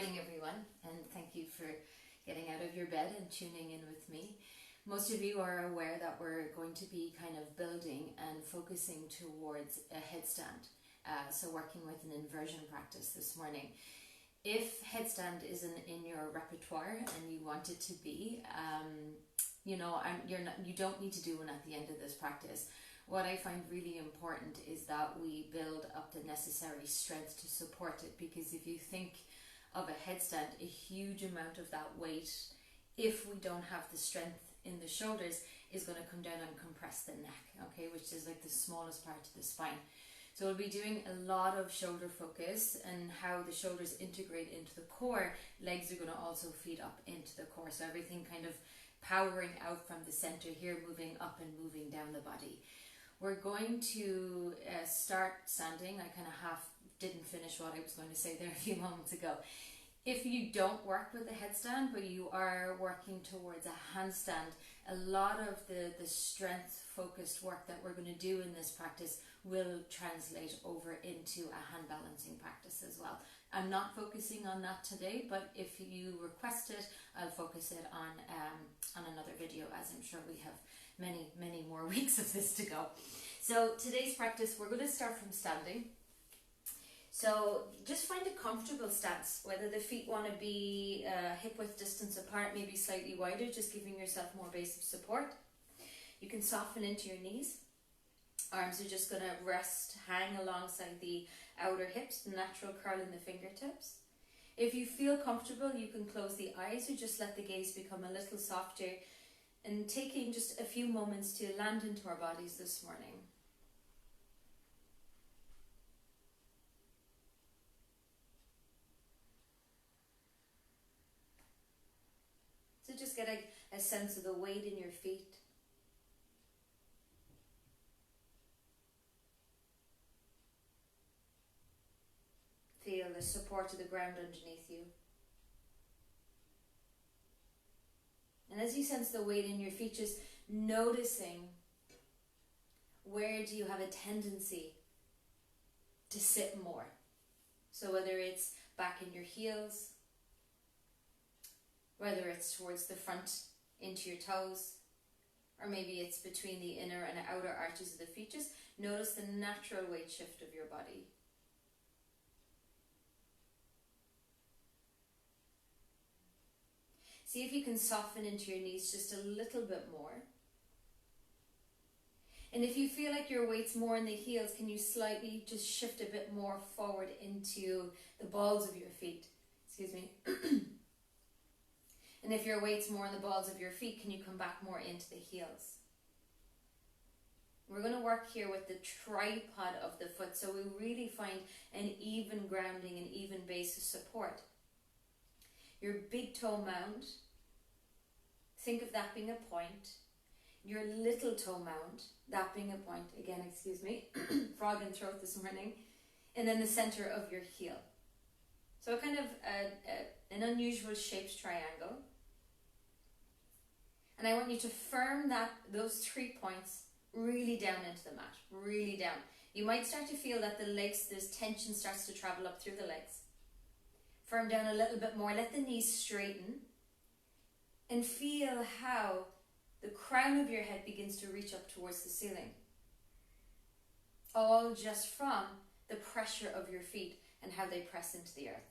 morning, everyone, and thank you for getting out of your bed and tuning in with me. Most of you are aware that we're going to be kind of building and focusing towards a headstand, so working with an inversion practice this morning. If headstand isn't in your repertoire and you want it to be, you don't need to do one at the end of this practice. What I find really important is that we build up the necessary strength to support it, because if you think of a headstand, a huge amount of that weight, if we don't have the strength in the shoulders, is going to come down and compress the neck, okay, which is like the smallest part of the spine. So we'll be doing a lot of shoulder focus and how the shoulders integrate into the core. Legs are going to also feed up into the core, so everything kind of powering out from the center here, moving up and moving down the body. We're going to start standing. I kind of didn't finish what I was going to say there a few moments ago. If you don't work with a headstand, but you are working towards a handstand, a lot of the strength focused work that we're going to do in this practice will translate over into a hand balancing practice as well. I'm not focusing on that today, but if you request it, I'll focus it on another video, as I'm sure we have many more weeks of this to go. So today's practice, we're going to start from standing. So just find a comfortable stance, whether the feet want to be hip width distance apart, maybe slightly wider, just giving yourself more base of support. You can soften into your knees. Arms are just going to rest, hang alongside the outer hips, natural curl in the fingertips. If you feel comfortable, you can close the eyes or just let the gaze become a little softer, and taking just a few moments to land into our bodies this morning. So just get a sense of the weight in your feet. Feel the support of the ground underneath you. And as you sense the weight in your feet, just noticing where do you have a tendency to sit more. So whether it's back in your heels, whether it's towards the front into your toes, or maybe it's between the inner and outer arches of the feet, just notice the natural weight shift of your body. See if you can soften into your knees just a little bit more. And if you feel like your weight's more in the heels, can you slightly just shift a bit more forward into the balls of your feet? Excuse me. And if your weight's more in the balls of your feet, can you come back more into the heels? We're going to work here with the tripod of the foot, so we really find an even grounding and even base of support. Your big toe mound, think of that being a point. Your little toe mound, that being a point. Again, excuse me, frog in throat this morning. And then the center of your heel. So kind of an unusual shaped triangle. And I want you to firm those 3 points really down into the mat, really down. You might start to feel that the legs, this tension starts to travel up through the legs. Firm down a little bit more, let the knees straighten, and feel how the crown of your head begins to reach up towards the ceiling. All just from the pressure of your feet and how they press into the earth.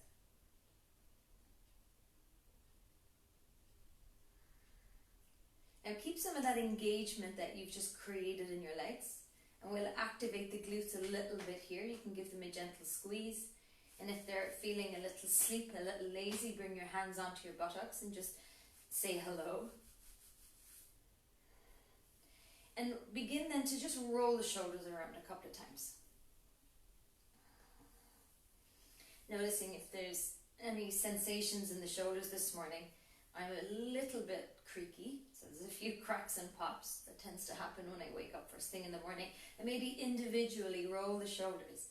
Now keep some of that engagement that you've just created in your legs, and we'll activate the glutes a little bit here. You can give them a gentle squeeze. And if they're feeling a little sleepy, a little lazy, bring your hands onto your buttocks and just say hello. And begin then to just roll the shoulders around a couple of times. Noticing if there's any sensations in the shoulders this morning. I'm a little bit creaky, so there's a few cracks and pops that tends to happen when I wake up first thing in the morning. And maybe individually roll the shoulders.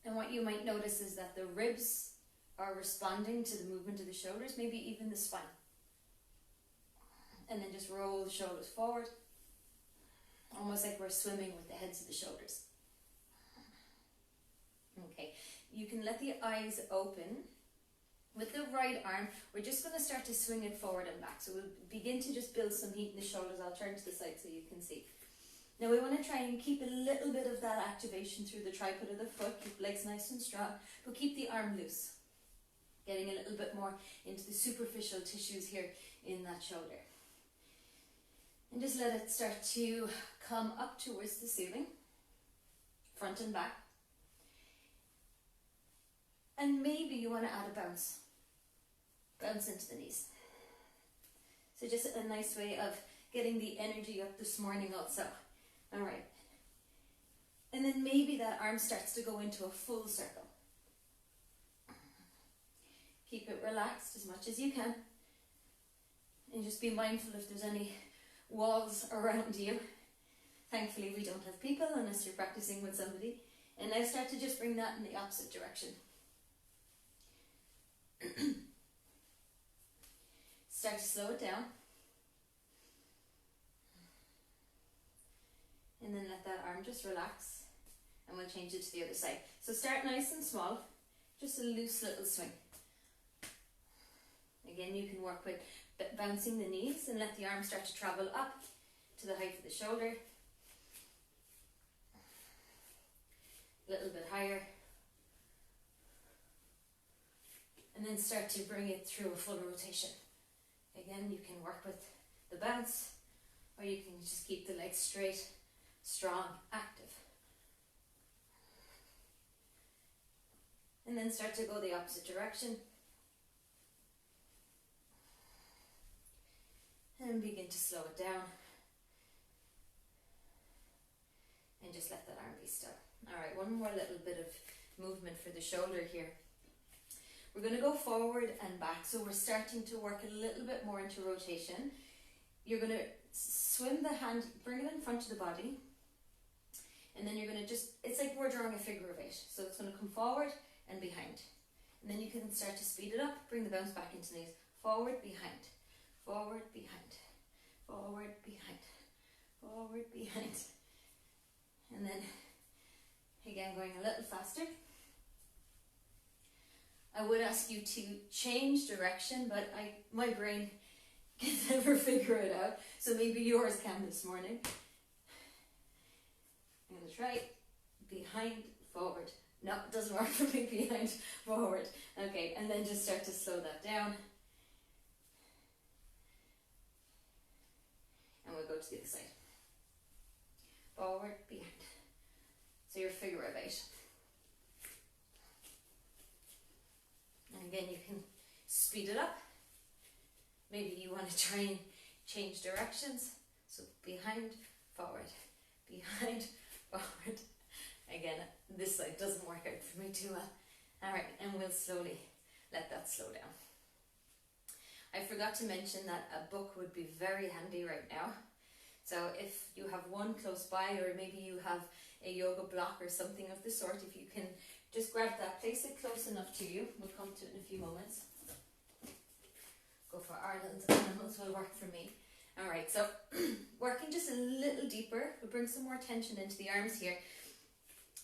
And what you might notice is that the ribs are responding to the movement of the shoulders, maybe even the spine. And then just roll the shoulders forward, almost like we're swimming with the heads of the shoulders. Okay, you can let the eyes open right arm, we're just going to start to swing it forward and back. So we'll begin to just build some heat in the shoulders. I'll turn to the side so you can see. Now we want to try and keep a little bit of that activation through the tripod of the foot, keep legs nice and strong, but keep the arm loose. Getting a little bit more into the superficial tissues here in that shoulder. And just let it start to come up towards the ceiling, front and back. And maybe you want to add a bounce. Bounce into the knees. So just a nice way of getting the energy up this morning also. Alright. And then maybe that arm starts to go into a full circle. Keep it relaxed as much as you can. And just be mindful if there's any walls around you. Thankfully we don't have people unless you're practicing with somebody. And now start to just bring that in the opposite direction. Start to slow it down. And then let that arm just relax. And we'll change it to the other side. So start nice and small. Just a loose little swing. Again, you can work with bouncing the knees and let the arm start to travel up to the height of the shoulder. A little bit higher. And then start to bring it through a full rotation. Again, you can work with the bounce, or you can just keep the legs straight, strong, active. And then start to go the opposite direction. And begin to slow it down. And just let that arm be still. Alright, one more little bit of movement for the shoulder here. We're going to go forward and back, so we're starting to work a little bit more into rotation. You're going to swim the hand, bring it in front of the body, and then you're going to just, it's like we're drawing a figure of 8. So it's going to come forward and behind. And then you can start to speed it up, bring the bounce back into knees. Forward, behind, forward, behind, forward, behind, forward, behind. And then, again, going a little faster. I would ask you to change direction, but my brain can never figure it out, so maybe yours can this morning. I'm going to try behind, forward. No, it doesn't work for me. Behind, forward. Okay, and then just start to slow that down. And we'll go to the other side. Forward, behind. So your figure of 8. And again, you can speed it up. Maybe you want to try and change directions. So behind, forward, behind, forward. Again, this side doesn't work out for me too well. Alright, and we'll slowly let that slow down. I forgot to mention that a book would be very handy right now. So if you have one close by, or maybe you have a yoga block or something of the sort, if you can just grab that, place it close enough to you. We'll come to it in a few moments. Go for Ireland's animals will work for me. Alright, so working just a little deeper. We'll bring some more tension into the arms here.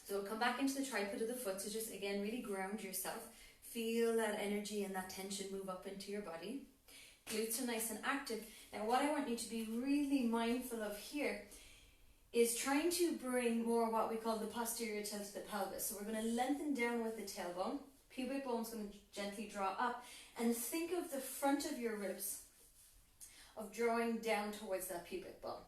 So we'll come back into the tripod of the foot. So just again, really ground yourself. Feel that energy and that tension move up into your body. Glutes are nice and active. Now what I want you to be really mindful of here is trying to bring more what we call the posterior tilt of the pelvis. So we're going to lengthen down with the tailbone. Pubic bone's going to gently draw up. And think of the front of your ribs of drawing down towards that pubic bone.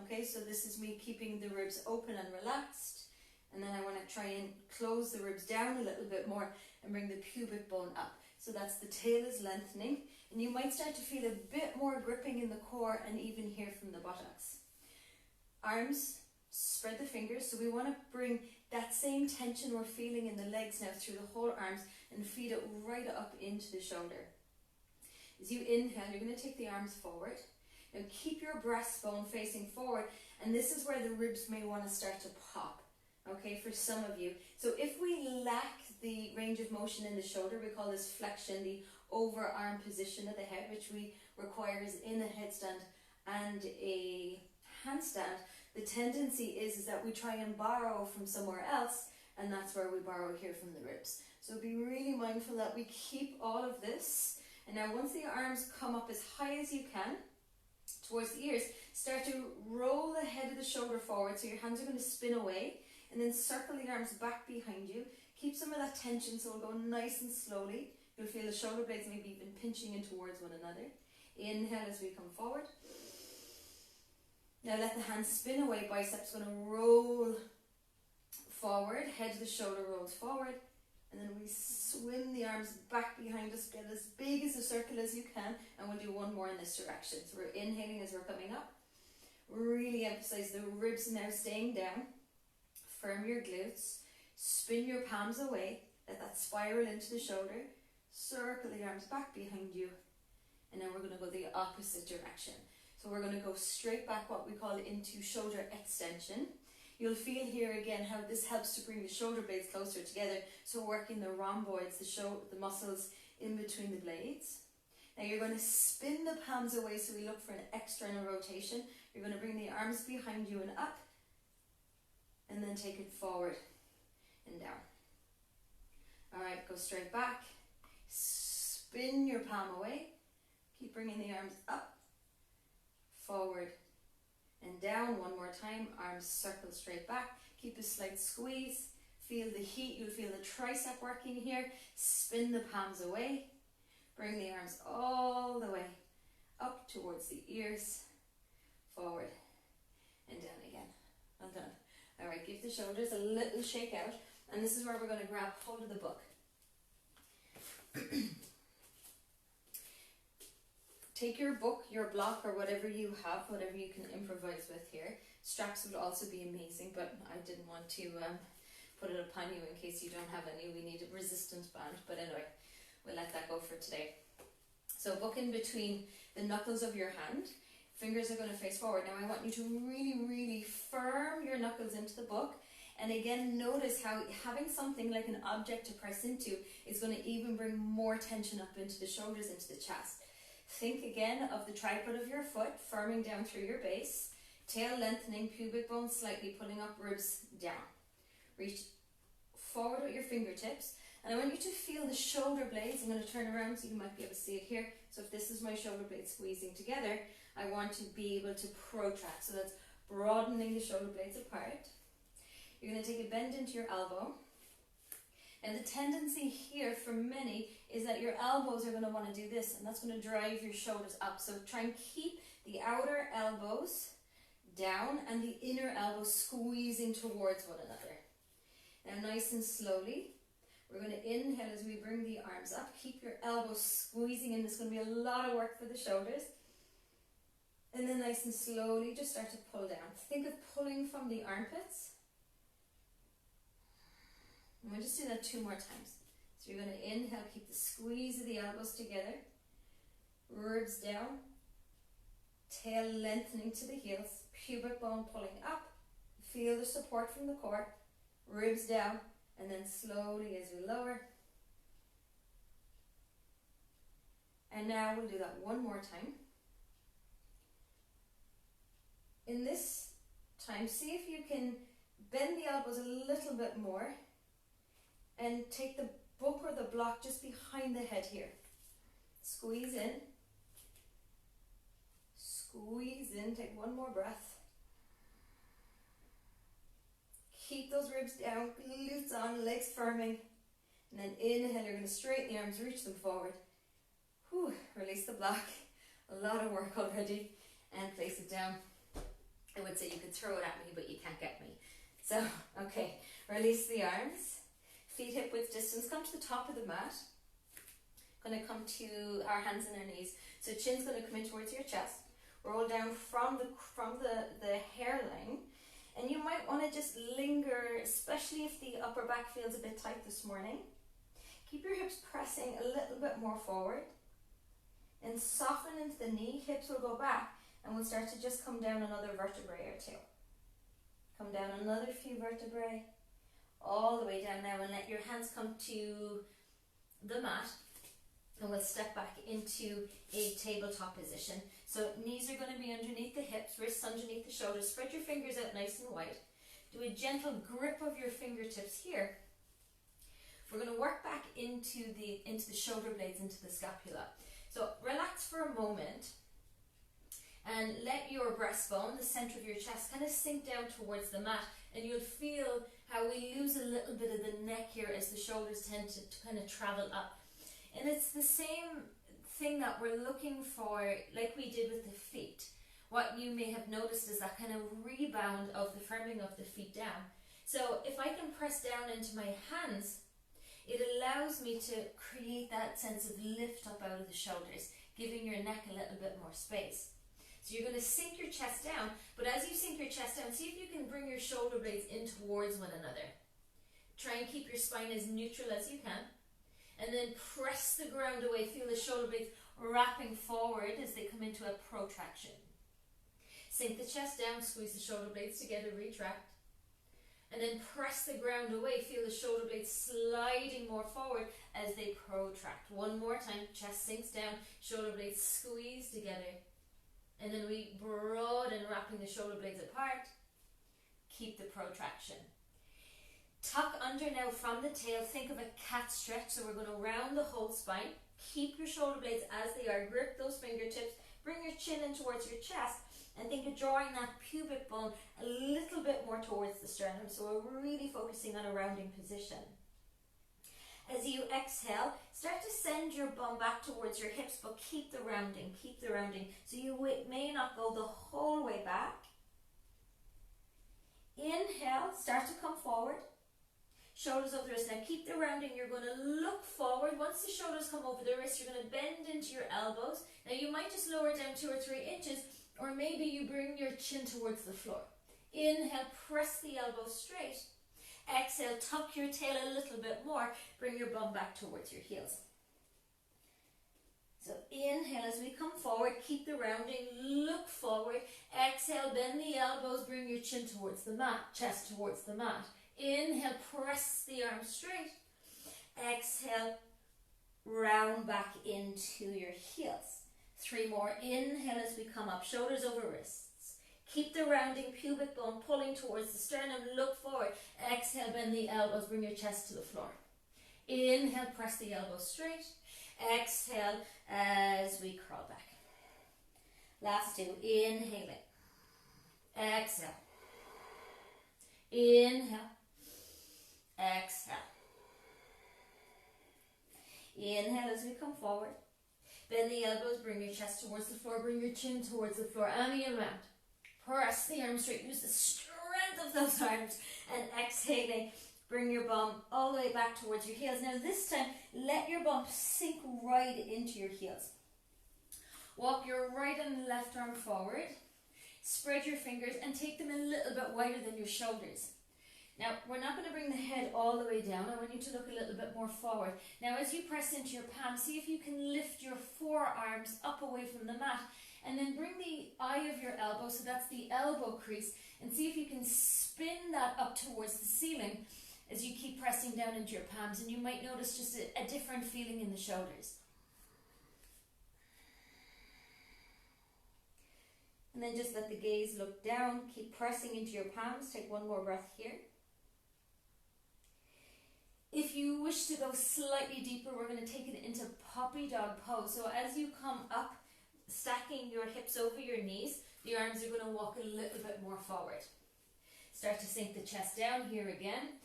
Okay, so this is me keeping the ribs open and relaxed. And then I want to try and close the ribs down a little bit more and bring the pubic bone up. So that's the tail is lengthening. And you might start to feel a bit more gripping in the core and even here from the buttocks. Arms, spread the fingers. So we want to bring that same tension we're feeling in the legs now through the whole arms and feed it right up into the shoulder. As you inhale, you're going to take the arms forward. Now keep your breastbone facing forward, and this is where the ribs may want to start to pop. Okay, for some of you. So if we lack the range of motion in the shoulder, we call this flexion, the overarm position of the head, which we requires in a headstand and a handstand. The tendency is that we try and borrow from somewhere else and that's where we borrow here from the ribs. So be really mindful that we keep all of this. And now once the arms come up as high as you can towards the ears, start to roll the head of the shoulder forward, so your hands are going to spin away, and then circle the arms back behind you. Keep some of that tension, so we'll go nice and slowly. You'll feel the shoulder blades maybe even pinching in towards one another. Inhale as we come forward. Now let the hands spin away, biceps going to roll forward, head of the shoulder rolls forward, and then we swim the arms back behind us, get as big as a circle as you can, and we'll do one more in this direction. So we're inhaling as we're coming up. Really emphasize the ribs now staying down. Firm your glutes, spin your palms away, let that spiral into the shoulder, circle the arms back behind you, and then we're going to go the opposite direction. So we're going to go straight back, what we call into shoulder extension. You'll feel here again how this helps to bring the shoulder blades closer together, so working the rhomboids, the muscles in between the blades. Now you're going to spin the palms away, so we look for an external rotation. You're going to bring the arms behind you and up, and then take it forward and down. Alright, go straight back, spin your palm away, keep bringing the arms up, forward and down. One more time, arms circle straight back, keep a slight squeeze, feel the heat, you'll feel the tricep working here. Spin the palms away, bring the arms all the way up towards the ears, forward and down again. Well done. Alright, give the shoulders a little shake out, and this is where we're going to grab hold of the book. Take your book, your block, or whatever you have, whatever you can improvise with here. Straps would also be amazing, but I didn't want to put it upon you in case you don't have any. We need a resistance band, but anyway, we'll let that go for today. So book in between the knuckles of your hand. Fingers are going to face forward. Now I want you to really, really firm your knuckles into the book. And again, notice how having something like an object to press into is going to even bring more tension up into the shoulders, into the chest. Think again of the tripod of your foot, firming down through your base. Tail lengthening, pubic bone slightly pulling up, ribs down. Reach forward with your fingertips. And I want you to feel the shoulder blades. I'm going to turn around so you might be able to see it here. So if this is my shoulder blades squeezing together, I want to be able to protract. So that's broadening the shoulder blades apart. You're going to take a bend into your elbow. And the tendency here for many is that your elbows are going to want to do this, and that's going to drive your shoulders up. So try and keep the outer elbows down and the inner elbows squeezing towards one another. Now nice and slowly, we're going to inhale as we bring the arms up. Keep your elbows squeezing in. There's going to be a lot of work for the shoulders. And then nice and slowly, just start to pull down. Think of pulling from the armpits. And we'll just do that 2 more times. So you're going to inhale, keep the squeeze of the elbows together. Ribs down. Tail lengthening to the heels. Pubic bone pulling up. Feel the support from the core. Ribs down. And then slowly as we lower. And now we'll do that 1 more time. In this time, see if you can bend the elbows a little bit more and take the book or the block just behind the head here. Squeeze in. Squeeze in. Take 1 more breath. Keep those ribs down, glutes on, legs firming. And then inhale, you're going to straighten the arms, reach them forward. Whew, release the block. A lot of work already. And place it down. I would say you could throw it at me, but you can't get me. So, okay, release the arms. Feet hip width distance, come to the top of the mat. Going to come to our hands and our knees. So chin's going to come in towards your chest. Roll down from the hairline. And you might want to just linger, especially if the upper back feels a bit tight this morning. Keep your hips pressing a little bit more forward. And soften into the knee. Hips will go back. And we'll start to just come down another vertebrae or 2. Come down another few vertebrae. All the way down now, and let your hands come to the mat. And we'll step back into a tabletop position. So knees are going to be underneath the hips, wrists underneath the shoulders. Spread your fingers out nice and wide. Do a gentle grip of your fingertips here. We're going to work back into the shoulder blades, into the scapula. So relax for a moment and let your breastbone, the center of your chest, kind of sink down towards the mat, and you'll feel how we lose a little bit of the neck here as the shoulders tend to kind of travel up. And it's the same thing that we're looking for, like we did with the feet. What you may have noticed is that kind of rebound of the firming of the feet down. So if I can press down into my hands, it allows me to create that sense of lift up out of the shoulders, giving your neck a little bit more space. So you're going to sink your chest down, but as you sink your chest down, see if you can bring your shoulder blades in towards one another. Try and keep your spine as neutral as you can. And then press the ground away. Feel the shoulder blades wrapping forward as they come into a protraction. Sink the chest down, squeeze the shoulder blades together, retract. And then press the ground away. Feel the shoulder blades sliding more forward as they protract. One more time, chest sinks down, shoulder blades squeeze together. And then we broaden, wrapping the shoulder blades apart. Keep the protraction. Tuck under now from the tail. Think of a cat stretch. So we're going to round the whole spine. Keep your shoulder blades as they are. Grip those fingertips. Bring your chin in towards your chest. And think of drawing that pubic bone a little bit more towards the sternum. So we're really focusing on a rounding position. As you exhale, start to send your bum back towards your hips, but keep the rounding, keep the rounding. So you may not go the whole way back. Inhale, start to come forward. Shoulders over the wrist. Now keep the rounding. You're going to look forward. Once the shoulders come over the wrist, you're going to bend into your elbows. Now you might just lower down 2 or 3 inches, or maybe you bring your chin towards the floor. Inhale, press the elbows straight. Exhale, tuck your tail a little bit more. Bring your bum back towards your heels. So inhale as we come forward. Keep the rounding. Look forward. Exhale, bend the elbows. Bring your chin towards the mat. Chest towards the mat. Inhale, press the arms straight. Exhale, round back into your heels. 3 more. Inhale as we come up. Shoulders over wrists. Keep the rounding, pubic bone pulling towards the sternum. Look forward. Exhale, bend the elbows. Bring your chest to the floor. Inhale, press the elbows straight. Exhale as we crawl back. Last 2. Inhaling. Exhale. Inhale. Exhale. Inhale as we come forward. Bend the elbows. Bring your chest towards the floor. Bring your chin towards the floor. Any amount. Press the arms straight. Use the strength of those arms. And exhaling, bring your bum all the way back towards your heels. Now this time, let your bum sink right into your heels. Walk your right and left arm forward. Spread your fingers and take them a little bit wider than your shoulders. Now, we're not going to bring the head all the way down. I want you to look a little bit more forward. Now, as you press into your palms, see if you can lift your forearms up away from the mat. And then bring the eye of your elbow, so that's the elbow crease, and see if you can spin that up towards the ceiling as you keep pressing down into your palms, and you might notice just a different feeling in the shoulders. And then just let the gaze look down, keep pressing into your palms. Take 1 more breath here. If you wish to go slightly deeper, we're going to take it into puppy dog pose. So as you come up, stacking your hips over your knees, the arms are going to walk a little bit more forward. Start to sink the chest down here again.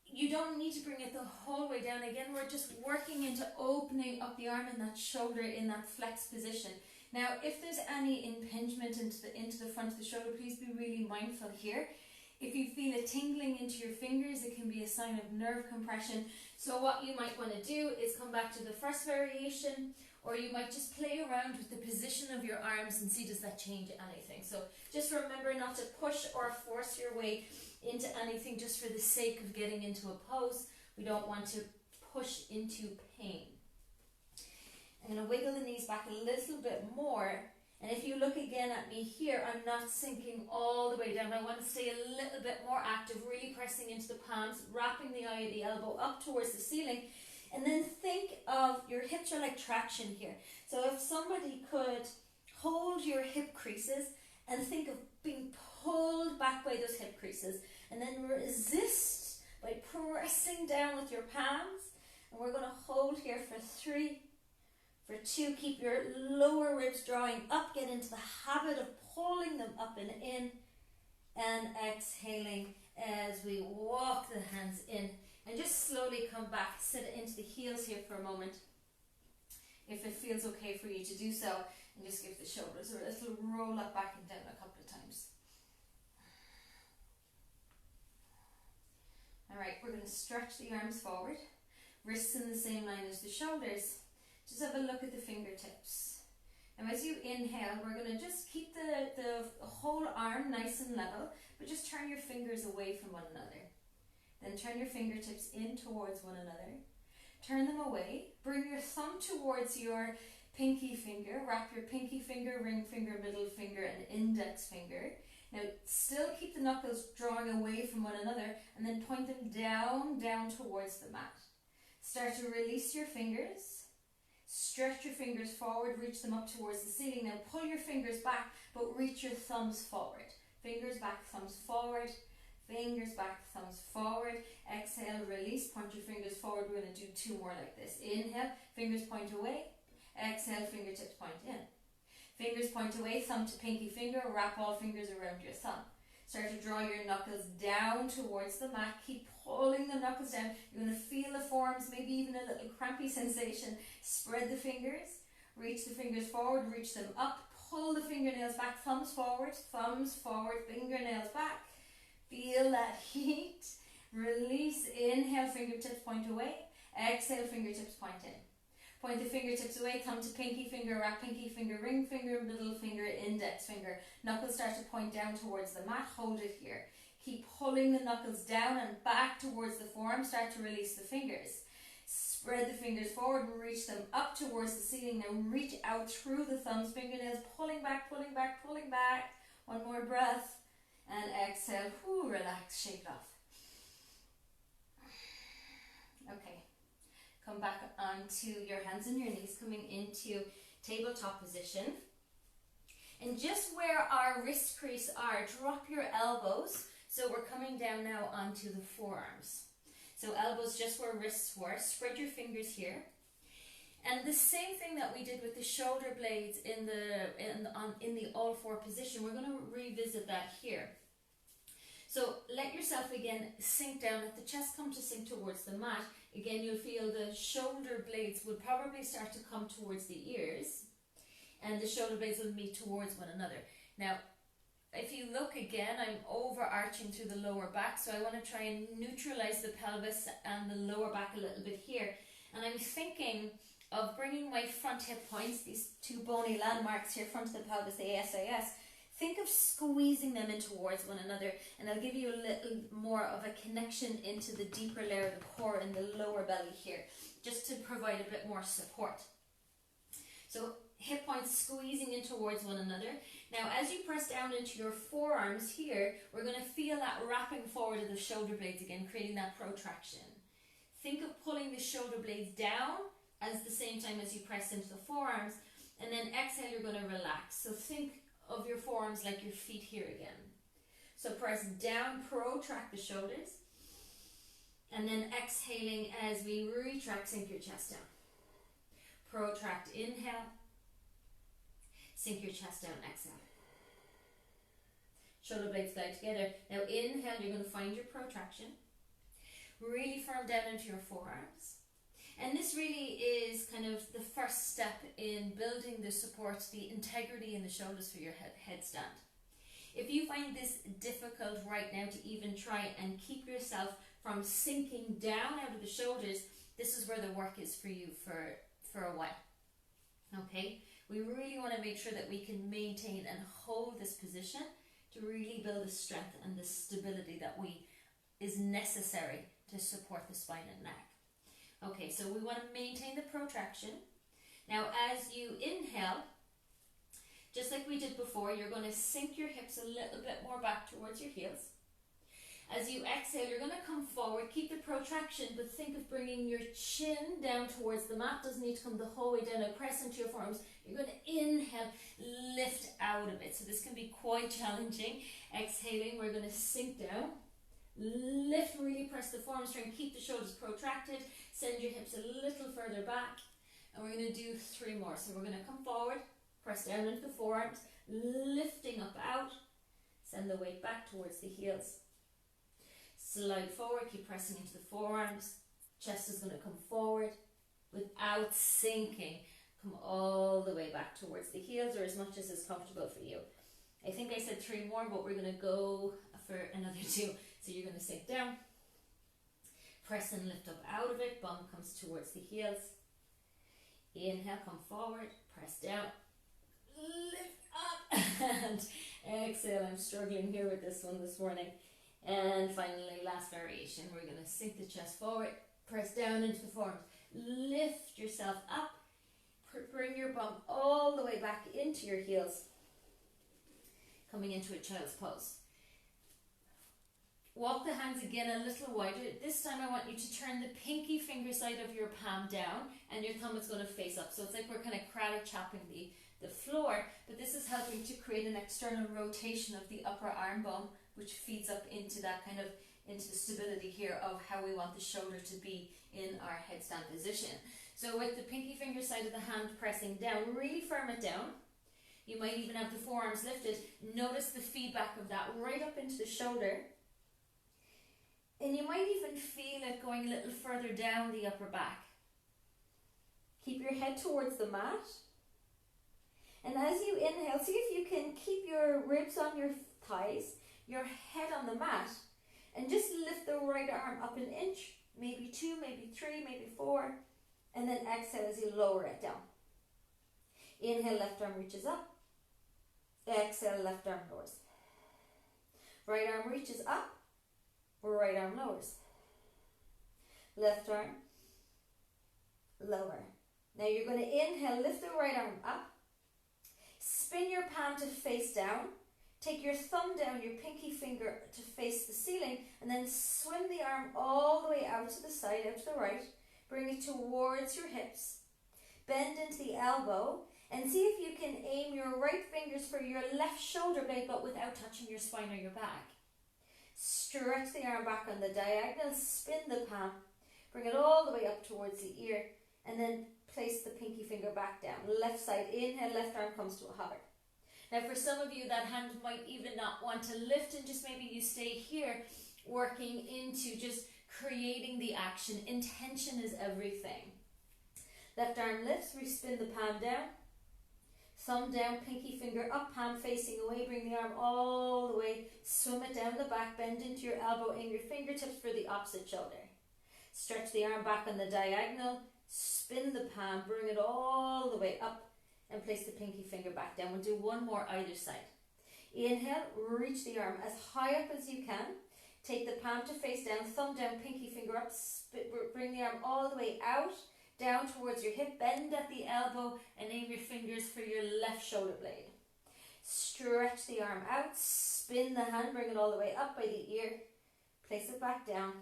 You don't need to bring it the whole way down. Again, we're just working into opening up the arm and that shoulder in that flex position. Now, if there's any impingement into the front of the shoulder, please be really mindful here. If you feel it tingling into your fingers, it can be a sign of nerve compression. So what you might want to do is come back to the first variation, or you might just play around with the position of your arms and see, does that change anything? So just remember not to push or force your way into anything just for the sake of getting into a pose. We don't want to push into pain. I'm going to wiggle the knees back a little bit more. And if you look again at me here, I'm not sinking all the way down. I want to stay a little bit more active, really pressing into the palms, wrapping the eye of the elbow up towards the ceiling. And then think of your hips are like traction here. So if somebody could hold your hip creases and think of being pulled back by those hip creases, and then resist by pressing down with your palms. And we're going to hold here for 3, for 2. Keep your lower ribs drawing up. Get into the habit of pulling them up and in, and exhaling as we walk the hands in. And just slowly come back, sit into the heels here for a moment, if it feels okay for you to do so, and just give the shoulders a little roll up, back and down a couple of times. Alright, we're going to stretch the arms forward, wrists in the same line as the shoulders. Just have a look at the fingertips. Now as you inhale, we're going to just keep the whole arm nice and level, but just turn your fingers away from one another. Then turn your fingertips in towards one another. Turn them away. Bring your thumb towards your pinky finger. Wrap your pinky finger, ring finger, middle finger, and index finger. Now still keep the knuckles drawing away from one another, and then point them down towards the mat. Start to release your fingers. Stretch your fingers forward, reach them up towards the ceiling. Now pull your fingers back, but reach your thumbs forward. Fingers back, thumbs forward. Fingers back, thumbs forward. Exhale, release, point your fingers forward. We're going to do 2 more like this. Inhale, fingers point away. Exhale, fingertips point in. Fingers point away, thumb to pinky finger. Wrap all fingers around your thumb. Start to draw your knuckles down towards the mat. Keep pulling the knuckles down. You're going to feel the forearms, maybe even a little crampy sensation. Spread the fingers. Reach the fingers forward, reach them up. Pull the fingernails back, thumbs forward, fingernails back. Feel that heat. Release, inhale, fingertips point away. Exhale, fingertips point in. Point the fingertips away, thumb to pinky finger, wrap pinky finger, ring finger, middle finger, index finger. Knuckles start to point down towards the mat, hold it here. Keep pulling the knuckles down and back towards the forearm, start to release the fingers. Spread the fingers forward and reach them up towards the ceiling. Now reach out through the thumbs, fingernails, pulling back. One more breath. And exhale, relax, shake it off. Okay, come back onto your hands and your knees, coming into tabletop position. And just where our wrist crease are, drop your elbows. So we're coming down now onto the forearms. So elbows just where wrists were, spread your fingers here. And the same thing that we did with the shoulder blades in the all 4 position, we're going to revisit that here. So let yourself again sink down, let the chest come to sink towards the mat. Again, you'll feel the shoulder blades will probably start to come towards the ears, and the shoulder blades will meet towards one another. Now, if you look again, I'm overarching through the lower back, so I want to try and neutralize the pelvis and the lower back a little bit here. And I'm thinking of bringing my front hip points, these 2 bony landmarks here, front of the pelvis, the ASIS. Think of squeezing them in towards one another, and I'll give you a little more of a connection into the deeper layer of the core in the lower belly here, just to provide a bit more support. So hip points squeezing in towards one another. Now as you press down into your forearms here, we're going to feel that wrapping forward of the shoulder blades again, creating that protraction. Think of pulling the shoulder blades down at the same time as you press into the forearms, and then exhale, you're going to relax. So think of your forearms like your feet here again. So press down, protract the shoulders, and then exhaling as we retract, sink your chest down. Protract, inhale, sink your chest down, exhale. Shoulder blades glide together. Now inhale, you're going to find your protraction. Really firm down into your forearms. And this really is kind of the first step in building the support, the integrity in the shoulders for your headstand. If you find this difficult right now to even try and keep yourself from sinking down out of the shoulders, this is where the work is for you for a while. Okay? We really want to make sure that we can maintain and hold this position to really build the strength and the stability that is necessary to support the spine and neck. Okay, so we want to maintain the protraction. Now as you inhale, just like we did before, you're going to sink your hips a little bit more back towards your heels. As you exhale, you're going to come forward, keep the protraction, but think of bringing your chin down towards the mat. Doesn't need to come the whole way down. Now press into your forearms. You're going to inhale, lift out a bit. So this can be quite challenging. Exhaling, we're going to sink down. Lift, really press the forearms, try and keep the shoulders protracted. Send your hips a little further back. And we're going to do 3 more. So we're going to come forward, press down into the forearms, lifting up out. Send the weight back towards the heels. Slide forward, keep pressing into the forearms. Chest is going to come forward without sinking. Come all the way back towards the heels, or as much as is comfortable for you. I think I said 3 more, but we're going to go for another 2. So you're going to sink down, press and lift up out of it, bum comes towards the heels. Inhale, come forward, press down, lift up, and exhale. I'm struggling here with this one this morning. And finally, last variation, we're going to sink the chest forward, press down into the forearms, lift yourself up, bring your bum all the way back into your heels, coming into a child's pose. Walk the hands again a little wider. This time I want you to turn the pinky finger side of your palm down and your thumb is going to face up. So it's like we're kind of karate chopping the floor, but this is helping to create an external rotation of the upper arm bone, which feeds up into that kind of, into the stability here of how we want the shoulder to be in our headstand position. So with the pinky finger side of the hand pressing down, really firm it down. You might even have the forearms lifted. Notice the feedback of that right up into the shoulder. And you might even feel it going a little further down the upper back. Keep your head towards the mat. And as you inhale, see if you can keep your ribs on your thighs, your head on the mat, and just lift the right arm up an inch, maybe 2, maybe 3, maybe 4, and then exhale as you lower it down. Inhale, left arm reaches up. Exhale, left arm lowers. Right arm reaches up. Right arm lowers. Left arm, lower. Now you're going to inhale, lift the right arm up. Spin your palm to face down. Take your thumb down, your pinky finger to face the ceiling, and then swim the arm all the way out to the side, out to the right. Bring it towards your hips. Bend into the elbow, and see if you can aim your right fingers for your left shoulder blade, but without touching your spine or your back. Stretch the arm back on the diagonal, spin the palm, bring it all the way up towards the ear, and then place the pinky finger back down. Left side, inhale, left arm comes to a hover. Now for some of you, that hand might even not want to lift, and just maybe you stay here, working into just creating the action. Intention is everything. Left arm lifts, respin the palm down. Thumb down, pinky finger up, palm facing away, bring the arm all the way, swim it down the back, bend into your elbow, aim your fingertips for the opposite shoulder. Stretch the arm back on the diagonal, spin the palm, bring it all the way up, and place the pinky finger back down. We'll do 1 more either side. Inhale, reach the arm as high up as you can. Take the palm to face down, thumb down, pinky finger up, bring the arm all the way out, down towards your hip, bend at the elbow and aim your fingers for your left shoulder blade. Stretch the arm out, spin the hand, bring it all the way up by the ear, place it back down.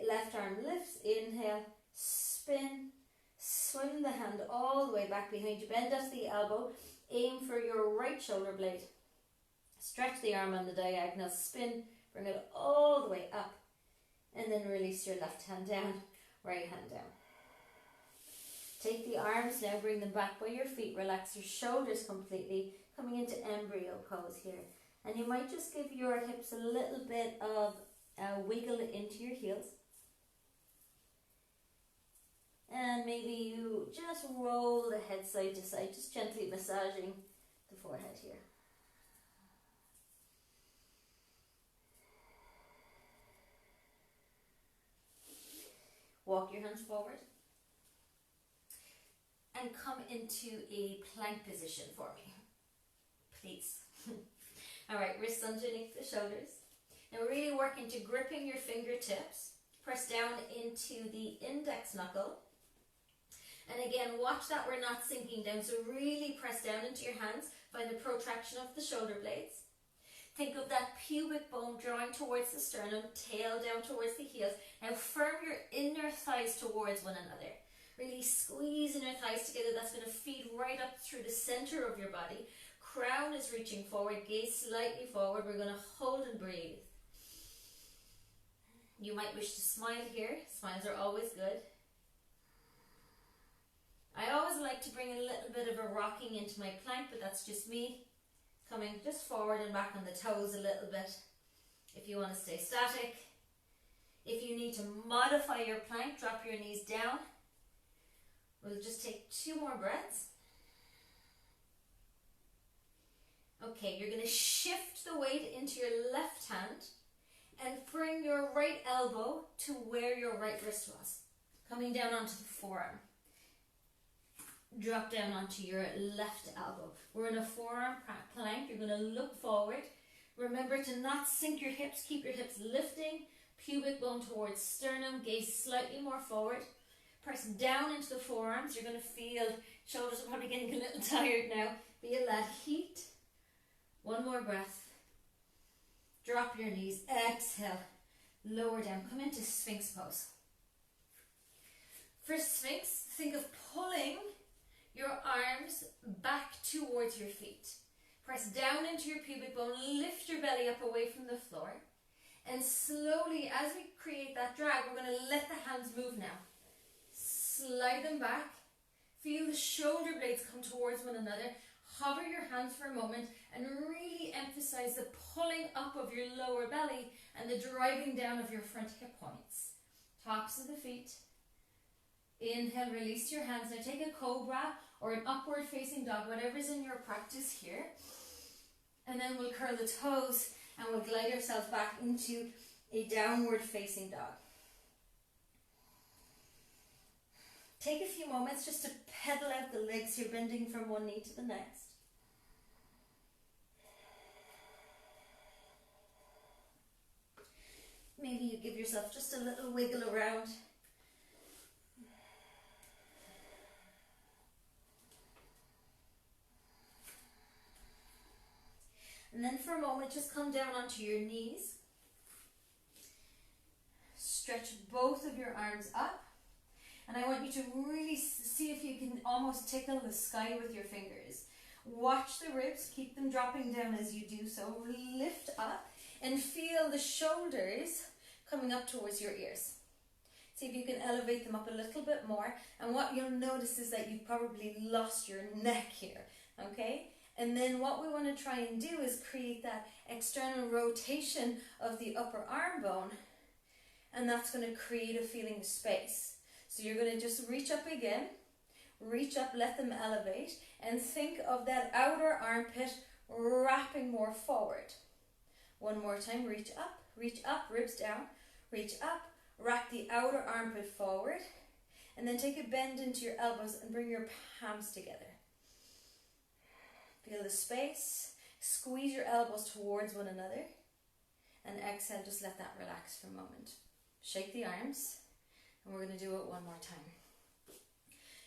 Left arm lifts, inhale, spin, swim the hand all the way back behind you, bend at the elbow, aim for your right shoulder blade. Stretch the arm on the diagonal, spin, bring it all the way up, and then release your left hand down, right hand down. Take the arms now, bring them back by your feet, relax your shoulders completely, coming into embryo pose here. And you might just give your hips a little bit of wiggle into your heels. And maybe you just roll the head side to side, just gently massaging the forehead here. Walk your hands forward and come into a plank position for me, please. All right, wrists underneath the shoulders. Now really work into gripping your fingertips. Press down into the index knuckle. And again, watch that we're not sinking down. So really press down into your hands. Find the protraction of the shoulder blades. Think of that pubic bone drawing towards the sternum, tail down towards the heels. Now firm your inner thighs towards one another. Really squeeze inner thighs together. That's going to feed right up through the center of your body. Crown is reaching forward, gaze slightly forward. We're going to hold and breathe. You might wish to smile here. Smiles are always good. I always like to bring a little bit of a rocking into my plank, but that's just me coming just forward and back on the toes a little bit. If you want to stay static. If you need to modify your plank, drop your knees down. We'll just take 2 more breaths. Okay, you're going to shift the weight into your left hand and bring your right elbow to where your right wrist was. Coming down onto the forearm. Drop down onto your left elbow. We're in a forearm plank. You're going to look forward. Remember to not sink your hips. Keep your hips lifting. Pubic bone towards sternum. Gaze slightly more forward. Press down into the forearms. You're going to feel shoulders are probably getting a little tired now. Feel that heat. 1 more breath. Drop your knees. Exhale. Lower down. Come into Sphinx pose. For Sphinx, think of pulling your arms back towards your feet. Press down into your pubic bone. Lift your belly up away from the floor. And slowly, as we create that drag, we're going to let the hands move now. Slide them back. Feel the shoulder blades come towards one another. Hover your hands for a moment and really emphasize the pulling up of your lower belly and the driving down of your front hip points. Tops of the feet. Inhale, release your hands. Now take a cobra or an upward facing dog, whatever's in your practice here. And then we'll curl the toes and we'll glide ourselves back into a downward facing dog. Take a few moments just to pedal out the legs here, bending from one knee to the next. Maybe you give yourself just a little wiggle around. And then for a moment, just come down onto your knees. Stretch both of your arms up. And I want you to really see if you can almost tickle the sky with your fingers. Watch the ribs, keep them dropping down as you do so. Lift up and feel the shoulders coming up towards your ears. See if you can elevate them up a little bit more. And what you'll notice is that you've probably lost your neck here, okay? And then what we want to try and do is create that external rotation of the upper arm bone. And that's going to create a feeling of space. So you're going to just reach up again, reach up, let them elevate, and think of that outer armpit wrapping more forward. 1 more time, reach up, ribs down, reach up, wrap the outer armpit forward, and then take a bend into your elbows and bring your palms together. Feel the space, squeeze your elbows towards one another, and exhale, just let that relax for a moment. Shake the arms. And we're going to do it 1 more time.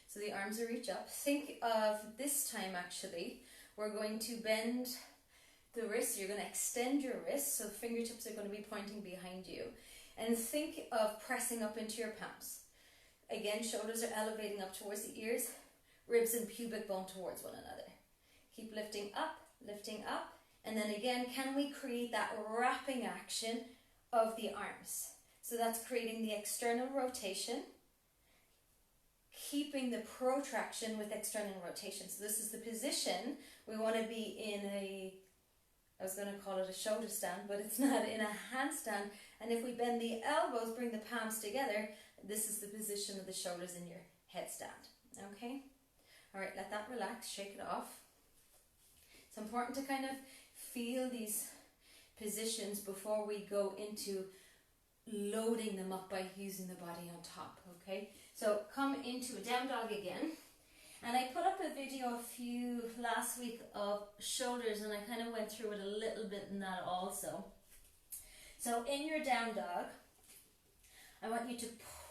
So the arms are reach up. Think of this time actually, we're going to bend the wrists. You're going to extend your wrists, so the fingertips are going to be pointing behind you. And think of pressing up into your palms. Again, shoulders are elevating up towards the ears, ribs and pubic bone towards one another. Keep lifting up, and then again, can we create that wrapping action of the arms? So that's creating the external rotation, keeping the protraction with external rotation. So this is the position we want to be in I was going to call it a shoulder stand, but it's not, in a handstand. And if we bend the elbows, bring the palms together, this is the position of the shoulders in your headstand. Okay? All right, let that relax, shake it off. It's important to kind of feel these positions before we go into loading them up by using the body on top, okay? So come into a down dog again. And I put up a video last week of shoulders, and I kind of went through it a little bit in that also. So in your down dog, I want you to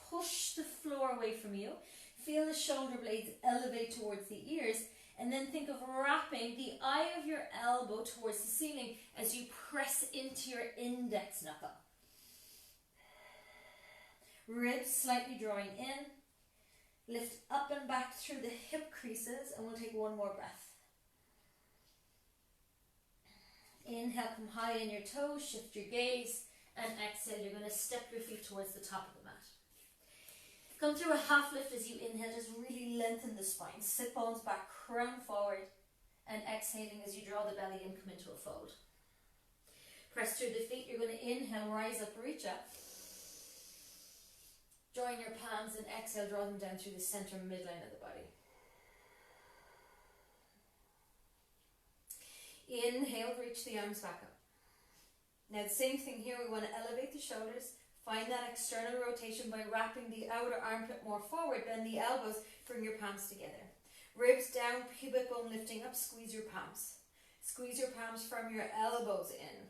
push the floor away from you. Feel the shoulder blades elevate towards the ears, and then think of wrapping the eye of your elbow towards the ceiling as you press into your index knuckle. Ribs slightly drawing in. Lift up and back through the hip creases, and we'll take 1 more breath. Inhale, come high in your toes, shift your gaze, and exhale, you're going to step your feet towards the top of the mat. Come through a half lift as you inhale, just really lengthen the spine. Sit bones back, crown forward, and exhaling as you draw the belly in, come into a fold. Press through the feet, you're going to inhale, rise up, reach up. Join your palms and exhale, draw them down through the center midline of the body. Inhale, reach the arms back up. Now the same thing here, we want to elevate the shoulders, find that external rotation by wrapping the outer armpit more forward, bend the elbows, bring your palms together. Ribs down, pubic bone lifting up, squeeze your palms. Squeeze your palms from your elbows in.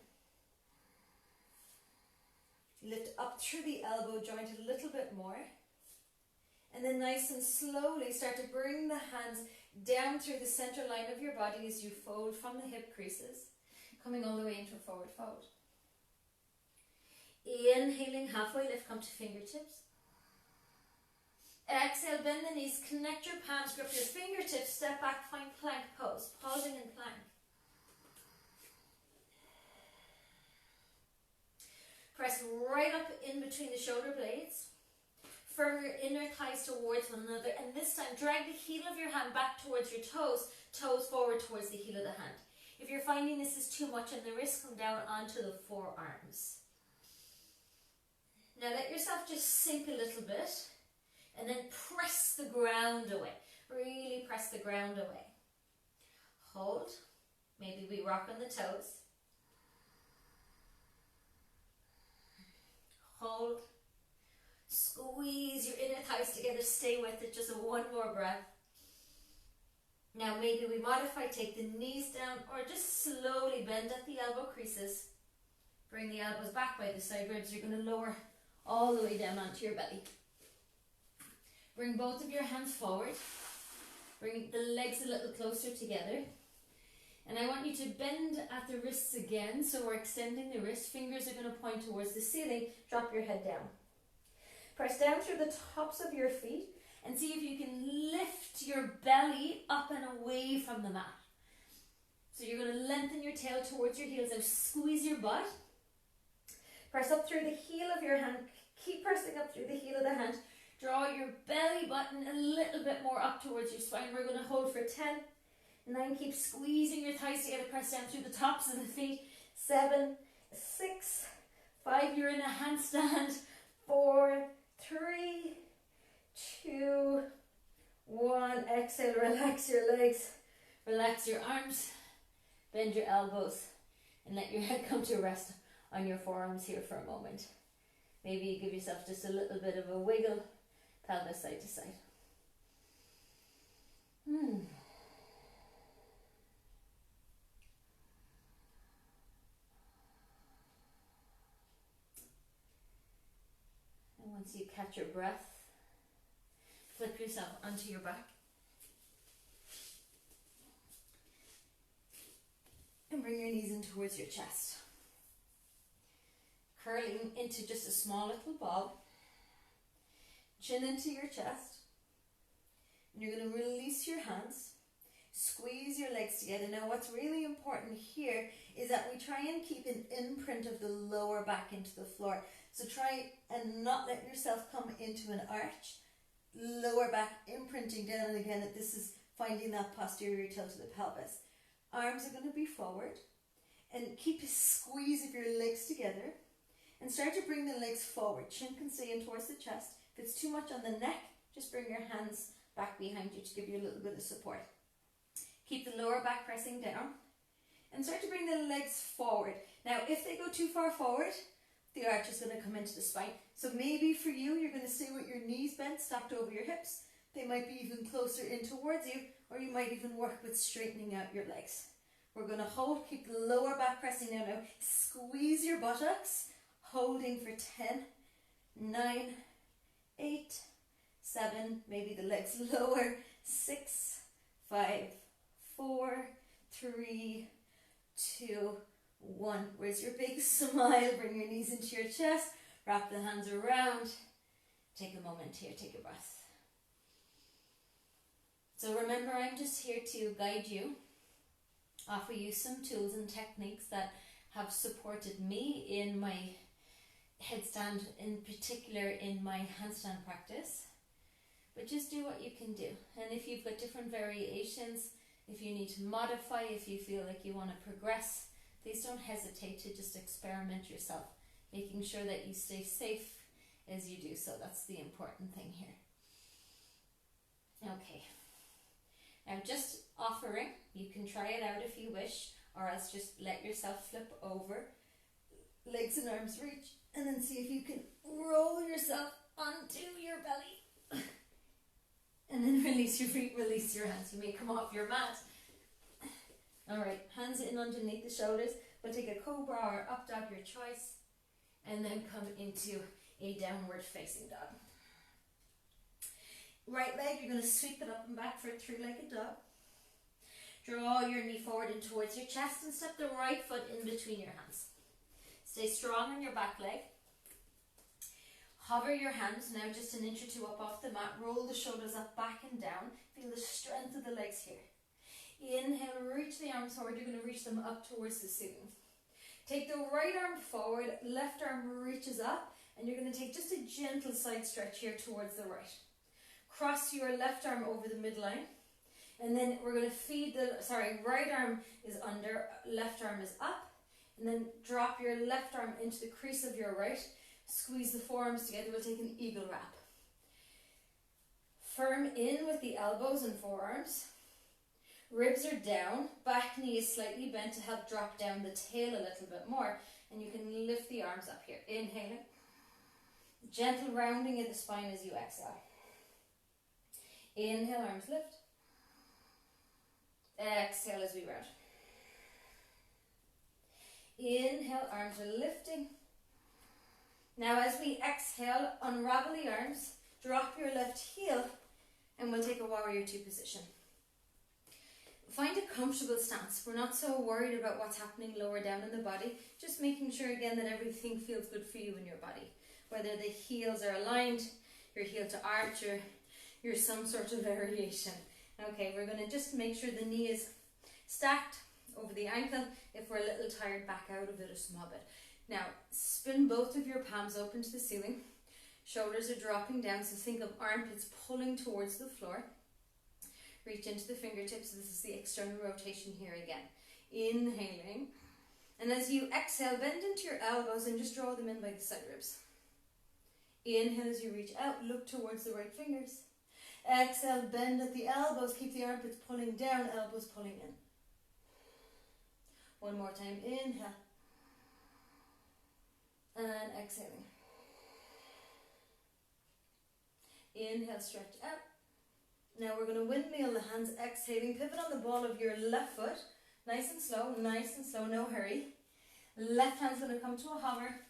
Lift up through the elbow joint a little bit more. And then nice and slowly start to bring the hands down through the center line of your body as you fold from the hip creases, coming all the way into a forward fold. Inhaling, halfway lift, come to fingertips. Exhale, bend the knees, connect your palms, grip your fingertips, step back, find plank pose, pausing in plank. Press right up in between the shoulder blades. Firm your inner thighs towards one another, and this time drag the heel of your hand back towards your toes, toes forward towards the heel of the hand. If you're finding this is too much and the wrists come down onto the forearms. Now let yourself just sink a little bit, and then press the ground away. Really press the ground away. Hold. Maybe we rock on the toes. Hold. Squeeze your inner thighs together, stay with it, just one more breath. Now maybe we modify, take the knees down or just slowly bend at the elbow creases. Bring the elbows back by the side ribs, you're going to lower all the way down onto your belly. Bring both of your hands forward, bring the legs a little closer together. And I want you to bend at the wrists again, so we're extending the wrist, fingers are going to point towards the ceiling, drop your head down. Press down through the tops of your feet and see if you can lift your belly up and away from the mat. So you're going to lengthen your tail towards your heels and squeeze your butt. Press up through the heel of your hand, keep pressing up through the heel of the hand. Draw your belly button a little bit more up towards your spine. We're going to hold for 10, 9, keep squeezing your thighs together, press down through the tops of the feet. 7, 6, 5, you're in a handstand. 4, 3, 2, 1. Exhale, relax your legs, relax your arms, bend your elbows, and let your head come to rest on your forearms here for a moment. Maybe you give yourself just a little bit of a wiggle, pelvis side to side. And once you catch your breath, flip yourself onto your back. And bring your knees in towards your chest. Curling into just a small little ball. Chin into your chest. And you're going to release your hands. Squeeze your legs together. Now what's really important here is that we try and keep an imprint of the lower back into the floor. So try and not let yourself come into an arch. Lower back imprinting down, and again this is finding that posterior tilt of the pelvis. Arms are going to be forward, and keep a squeeze of your legs together, and start to bring the legs forward. Chin can stay in towards the chest. If it's too much on the neck, just bring your hands back behind you to give you a little bit of support. Keep the lower back pressing down, and start to bring the legs forward. Now if they go too far forward, the arch is going to come into the spine. So maybe for you, you're going to stay with your knees bent, stacked over your hips. They might be even closer in towards you, or you might even work with straightening out your legs. We're going to hold, keep the lower back pressing down now. Squeeze your buttocks, holding for 10, 9, 8, 7, maybe the legs lower, 6, 5, 4, 3, 2, 1. Where's your big smile? Bring your knees into your chest. Wrap the hands around. Take a moment here. Take a breath. So remember, I'm just here to guide you, offer you some tools and techniques that have supported me in my headstand in particular in my handstand practice, but just do what you can do. And if you've got different variations, if you need to modify, if you feel like you want to progress, please don't hesitate to just experiment yourself, making sure that you stay safe as you do so. That's the important thing here. Okay, now just offering, you can try it out if you wish, or else just let yourself flip over, legs and arms reach, and then see if you can roll yourself onto your belly. And then release your feet, release your hands. You may come off your mat. Alright, hands in underneath the shoulders. We'll take a cobra or up dog, your choice, and then come into a downward facing dog. Right leg, you're going to sweep it up and back for a three-legged dog. Draw your knee forward and towards your chest and step the right foot in between your hands. Stay strong on your back leg. Hover your hands now just an inch or two up off the mat. Roll the shoulders up, back and down. Feel the strength of the legs here. Inhale, reach the arms forward. You're going to reach them up towards the ceiling. Take the right arm forward, left arm reaches up, and you're going to take just a gentle side stretch here towards the right. Cross your left arm over the midline, and then we're going to feed right arm is under, left arm is up, and then drop your left arm into the crease of your right. Squeeze the forearms together. We'll take an eagle wrap. Firm in with the elbows and forearms. Ribs are down. Back knee is slightly bent to help drop down the tail a little bit more. And you can lift the arms up here. Inhaling. Gentle rounding of the spine as you exhale. Inhale, arms lift. Exhale as we round. Inhale, arms are lifting. Now as we exhale, unravel the arms, drop your left heel, and we'll take a warrior two position. Find a comfortable stance. We're not so worried about what's happening lower down in the body, just making sure again that everything feels good for you in your body. Whether the heels are aligned, your heel to arch, or you're some sort of variation. Okay, we're going to just make sure the knee is stacked over the ankle. If we're a little tired, back out of it a small bit. Now, spin both of your palms open to the ceiling. Shoulders are dropping down, so think of armpits pulling towards the floor. Reach into the fingertips. This is the external rotation here again. Inhaling. And as you exhale, bend into your elbows and just draw them in by the side ribs. Inhale as you reach out, look towards the right fingers. Exhale, bend at the elbows, keep the armpits pulling down, elbows pulling in. One more time, inhale. And exhaling. Inhale, stretch out. Now we're going to windmill the hands, exhaling. Pivot on the ball of your left foot. Nice and slow, no hurry. Left hand's going to come to a hover.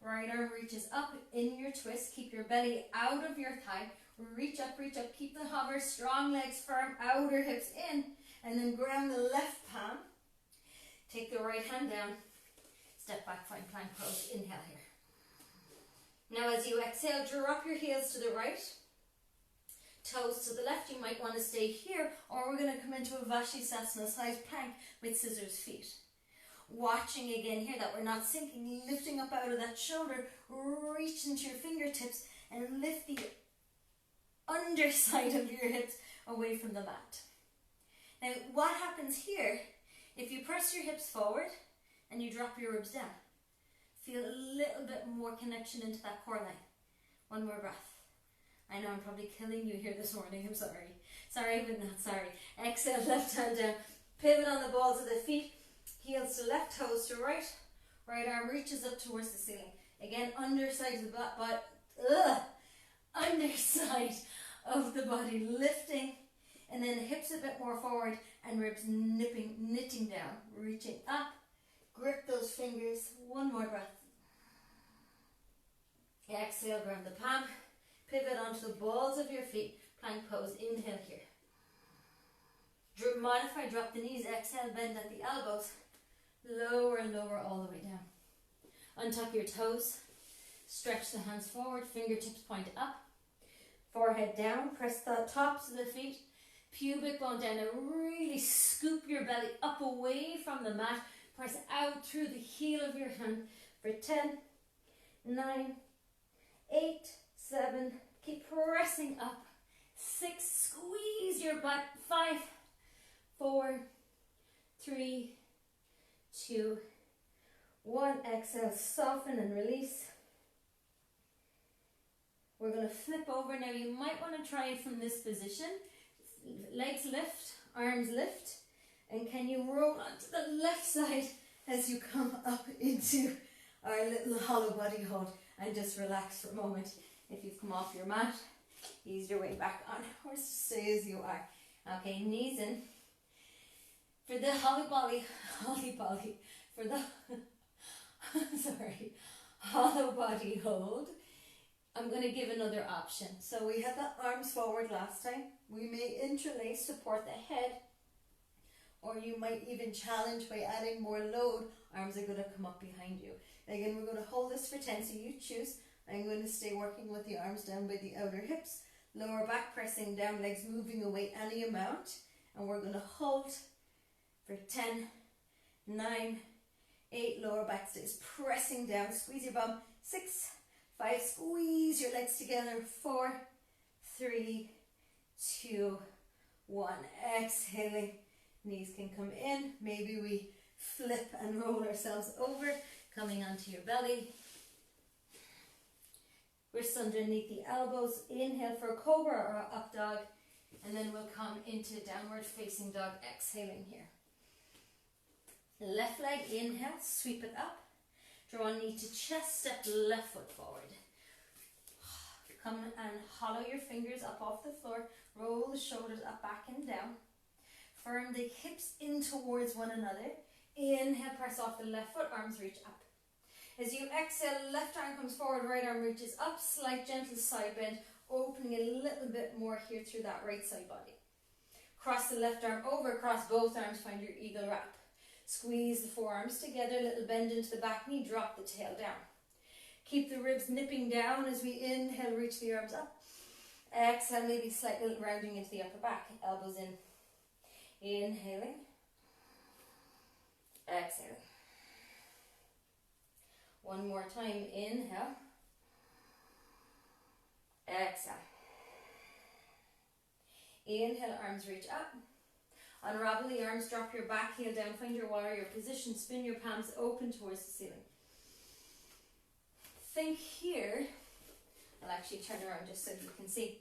Right arm reaches up in your twist. Keep your belly out of your thigh. Reach up, keep the hover. Strong legs firm, outer hips in. And then ground the left palm. Take the right hand down. Step back, find plank pose. Inhale here. Now as you exhale, drop your heels to the right. Toes to the left. You might want to stay here, or we're going to come into a Vashisthasana, side plank with scissors feet. Watching again here that we're not sinking, lifting up out of that shoulder, reach into your fingertips and lift the underside of your hips away from the mat. Now what happens here, if you press your hips forward and you drop your ribs down, feel a little bit more connection into that core line. One more breath. I know I'm probably killing you here this morning, I'm sorry. Sorry, but not sorry. Exhale, left hand down. Pivot on the balls of the feet. Heels to left, toes to right. Right arm reaches up towards the ceiling. Again, underside of the underside of the body lifting. And then the hips a bit more forward and ribs knitting down. Reaching up. Grip those fingers. One more breath. Exhale, ground the palm. Pivot onto the balls of your feet. Plank pose. Inhale here. Modify, drop the knees. Exhale, bend at the elbows. Lower and lower all the way down. Untuck your toes. Stretch the hands forward. Fingertips point up. Forehead down. Press the tops of the feet. Pubic bone down. Now really scoop your belly up away from the mat. Press out through the heel of your hand for 10, 9, 8, 7, keep pressing up. 6, squeeze your butt. 5, 4, 3, 2, 1. Exhale, soften and release. We're going to flip over. Now you might want to try it from this position. Legs lift, arms lift. And can you roll onto the left side as you come up into our little hollow body hold, and just relax for a moment. If you've come off your mat, ease your way back on, or stay as you are. Okay, knees in. For the hollow body, for the, sorry, hollow body hold, I'm going to give another option. So we had the arms forward last time. We may interlace, support the head, or you might even challenge by adding more load. Arms are going to come up behind you. Again, we're going to hold this for 10, so you choose. I'm going to stay working with the arms down by the outer hips, lower back pressing down, legs moving away any amount. And we're going to hold for 10, 9, 8, lower back stays pressing down, squeeze your bum. 6, 5, squeeze your legs together. 4, 3, 2, 1. Exhaling. Knees can come in. Maybe we flip and roll ourselves over, coming onto your belly. Wrists underneath the elbows. Inhale for a cobra or a up dog. And then we'll come into downward facing dog, exhaling here. Left leg, inhale, sweep it up. Draw knee to chest, step left foot forward. Come and hollow your fingers up off the floor. Roll the shoulders up, back and down. Firm the hips in towards one another. Inhale, press off the left foot, arms reach up. As you exhale, left arm comes forward, right arm reaches up, slight gentle side bend, opening a little bit more here through that right side body. Cross the left arm over, cross both arms, find your eagle wrap. Squeeze the forearms together, little bend into the back knee, drop the tail down. Keep the ribs nipping down as we inhale, reach the arms up. Exhale, maybe slight little rounding into the upper back, elbows in. Inhaling, exhaling. One more time, inhale, exhale. Inhale, arms reach up. Unravel the arms, drop your back heel down, find your warrior position, spin your palms open towards the ceiling. Think here, I'll actually turn around just so you can see,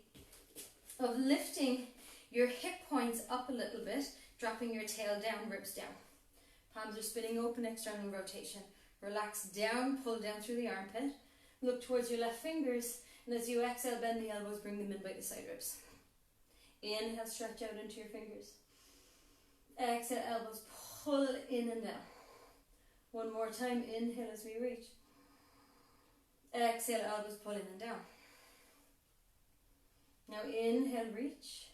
of lifting your hip points up a little bit, dropping your tail down, ribs down. Palms are spinning open, external rotation. Relax down, pull down through the armpit. Look towards your left fingers, and as you exhale, bend the elbows, bring them in by the side ribs. Inhale, stretch out into your fingers. Exhale, elbows pull in and down. One more time, inhale as we reach. Exhale, elbows pull in and down. Now inhale, reach.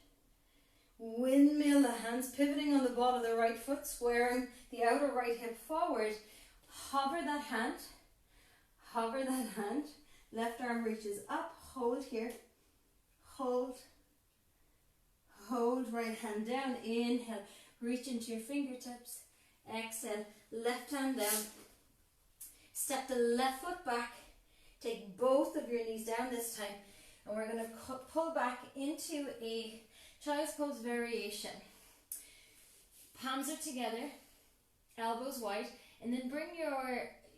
Windmill the hands, pivoting on the ball of the right foot, squaring the outer right hip forward. Hover that hand. Hover that hand. Left arm reaches up. Hold here. Hold. Hold. Right hand down. Inhale. Reach into your fingertips. Exhale. Left hand down. Step the left foot back. Take both of your knees down this time. And we're going to pull back into a child's pose variation. Palms are together. Elbows wide. And then bring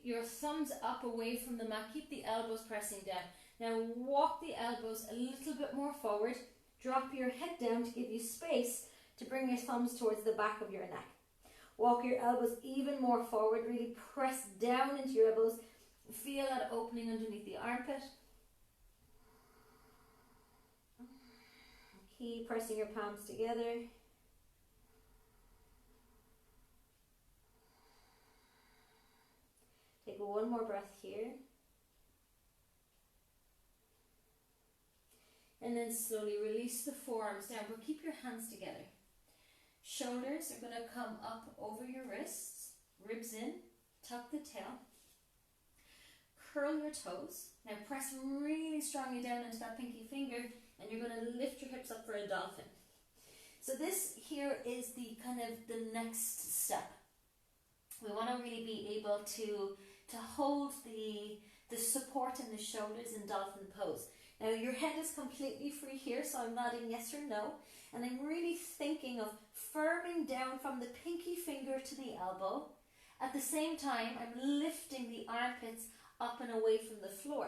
your thumbs up away from the mat. Keep the elbows pressing down. Now walk the elbows a little bit more forward. Drop your head down to give you space to bring your thumbs towards the back of your neck. Walk your elbows even more forward. Really press down into your elbows. Feel that opening underneath the armpit. Keep pressing your palms together. Take one more breath here. And then slowly release the forearms down, but keep your hands together. Shoulders are going to come up over your wrists, ribs in, tuck the tail. Curl your toes. Now press really strongly down into that pinky finger, and you're going to lift your hips up for a dolphin. So this here is the kind of the next step. We want to really be able to hold the the support in the shoulders in dolphin pose. Now your head is completely free here, so I'm nodding yes or no, and I'm really thinking of firming down from the pinky finger to the elbow. At the same time, I'm lifting the armpits up and away from the floor.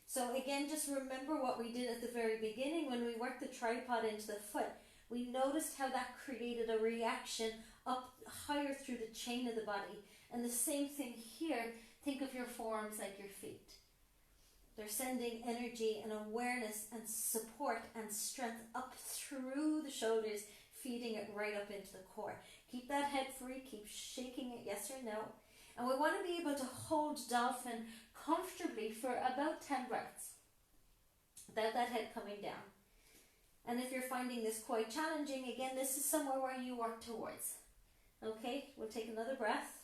So again, just remember what we did at the very beginning when we worked the tripod into the foot. We noticed how that created a reaction up higher through the chain of the body. And the same thing here, think of your forearms like your feet. They're sending energy and awareness and support and strength up through the shoulders, feeding it right up into the core. Keep that head free, keep shaking it yes or no. And we want to be able to hold dolphin comfortably for about 10 breaths without that head coming down. And if you're finding this quite challenging, again, this is somewhere where you work towards. Okay, we'll take another breath.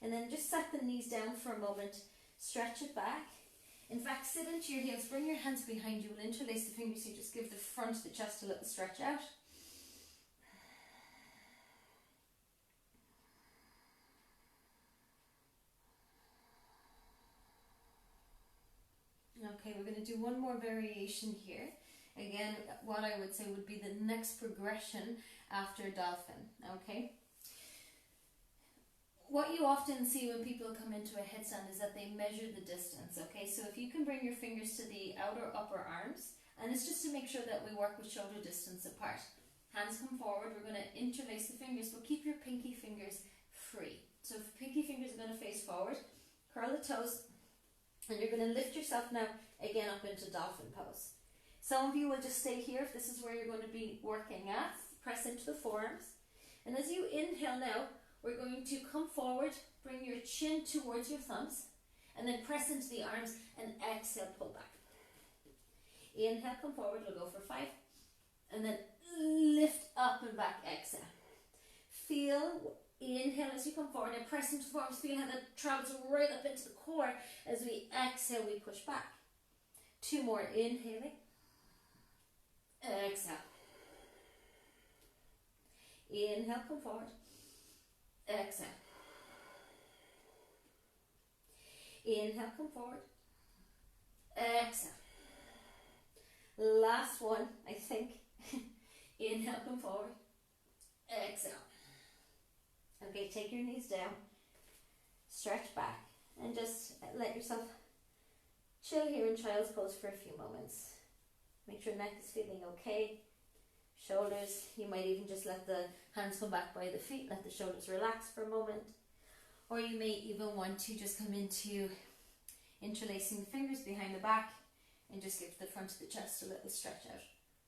And then just set the knees down for a moment. Stretch it back. In fact, sit into your heels. Bring your hands behind you. We'll interlace the fingers. You just give the front of the chest a little stretch out. Okay, we're going to do one more variation here. Again, what I would say would be the next progression after dolphin. Okay. What you often see when people come into a headstand is that they measure the distance. Okay, so if you can bring your fingers to the outer upper arms, and it's just to make sure that we work with shoulder distance apart. Hands come forward. We're going to interlace the fingers, but keep your pinky fingers free. So if pinky fingers are going to face forward, curl the toes. And you're going to lift yourself now again up into dolphin pose. Some of you will just stay here if this is where you're going to be working at. Press into the forearms. And as you inhale now, we're going to come forward, bring your chin towards your thumbs, and then press into the arms and exhale, pull back. Inhale, come forward, we'll go for 5. And then lift up and back, exhale. Feel. Inhale as you come forward and press into the forearms. Feel how that travels right up into the core. As we exhale, we push back. 2 more. Inhaling. Exhale. Inhale, come forward. Exhale. Inhale, come forward. Exhale. Last one, I think. Inhale, come forward. Exhale. Okay, take your knees down, stretch back, and just let yourself chill here in child's pose for a few moments. Make sure neck is feeling okay. Shoulders, you might even just let the hands come back by the feet, let the shoulders relax for a moment. Or you may even want to just come into interlacing the fingers behind the back and just give the front of the chest a little stretch out.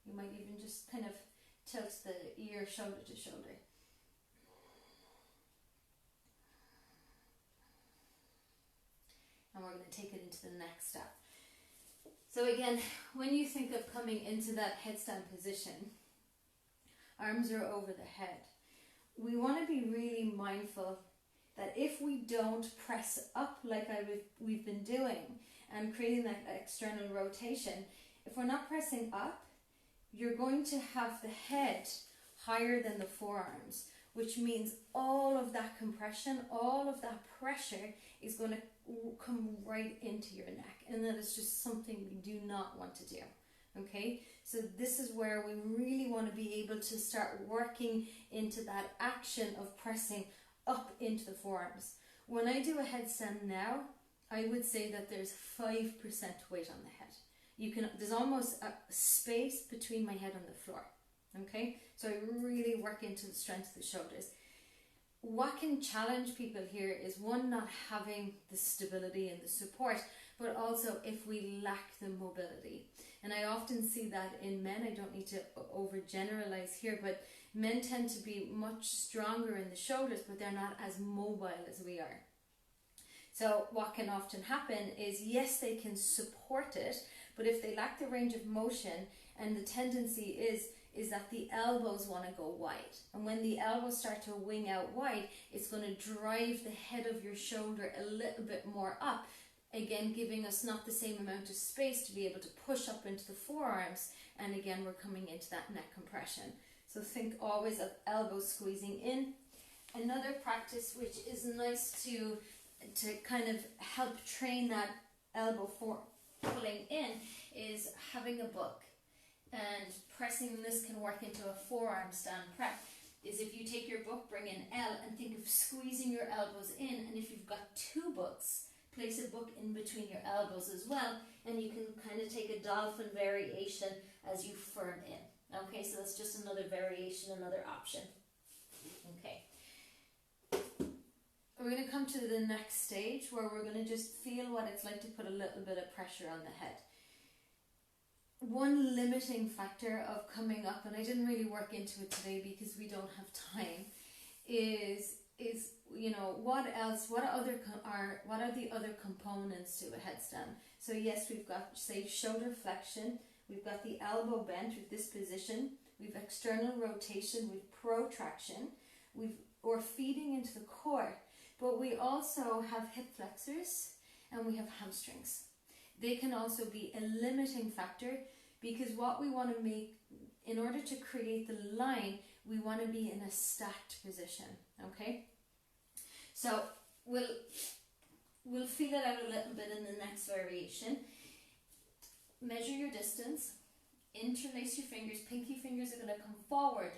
You might even just kind of tilt the ear shoulder to shoulder. And we're going to take it into the next step. So again, when you think of coming into that headstand position, arms are over the head. We want to be really mindful that if we don't press up like we've been doing and creating that external rotation, if we're not pressing up, you're going to have the head higher than the forearms, which means all of that compression, all of that pressure is going to come right into your neck, and that is just something we do not want to do. Okay, so this is where we really want to be able to start working into that action of pressing up into the forearms. When I do a headstand now, I would say that there's 5% weight on the head. There's almost a space between my head and the floor. Okay, so I really work into the strength of the shoulders. What can challenge people here is one, not having the stability and the support, but also if we lack the mobility. And I often see that in men. I don't need to overgeneralize here, but men tend to be much stronger in the shoulders, but they're not as mobile as we are. So what can often happen is, yes, they can support it, but if they lack the range of motion, and the tendency is that the elbows want to go wide. And when the elbows start to wing out wide, it's going to drive the head of your shoulder a little bit more up. Again, giving us not the same amount of space to be able to push up into the forearms. And again, we're coming into that neck compression. So think always of elbows squeezing in. Another practice which is nice to kind of help train that elbow for pulling in is having a book, and pressing this can work into a forearm stand prep. Is if you take your book, bring in L, and think of squeezing your elbows in, and if you've got two books, place a book in between your elbows as well, and you can kind of take a dolphin variation as you firm in. Okay, so that's just another variation, another option. Okay. We're going to come to the next stage where we're going to just feel what it's like to put a little bit of pressure on the head. One limiting factor of coming up, and I didn't really work into it today because we don't have time, is you know, what are the other components to a headstand? So yes, we've got, say, shoulder flexion, we've got the elbow bent with this position, we've external rotation, we've protraction, we're feeding into the core, but we also have hip flexors and we have hamstrings. They can also be a limiting factor, because what we want to make, in order to create the line, we want to be in a stacked position, okay? So we'll feel it out a little bit in the next variation. Measure your distance, interlace your fingers, pinky fingers are going to come forward.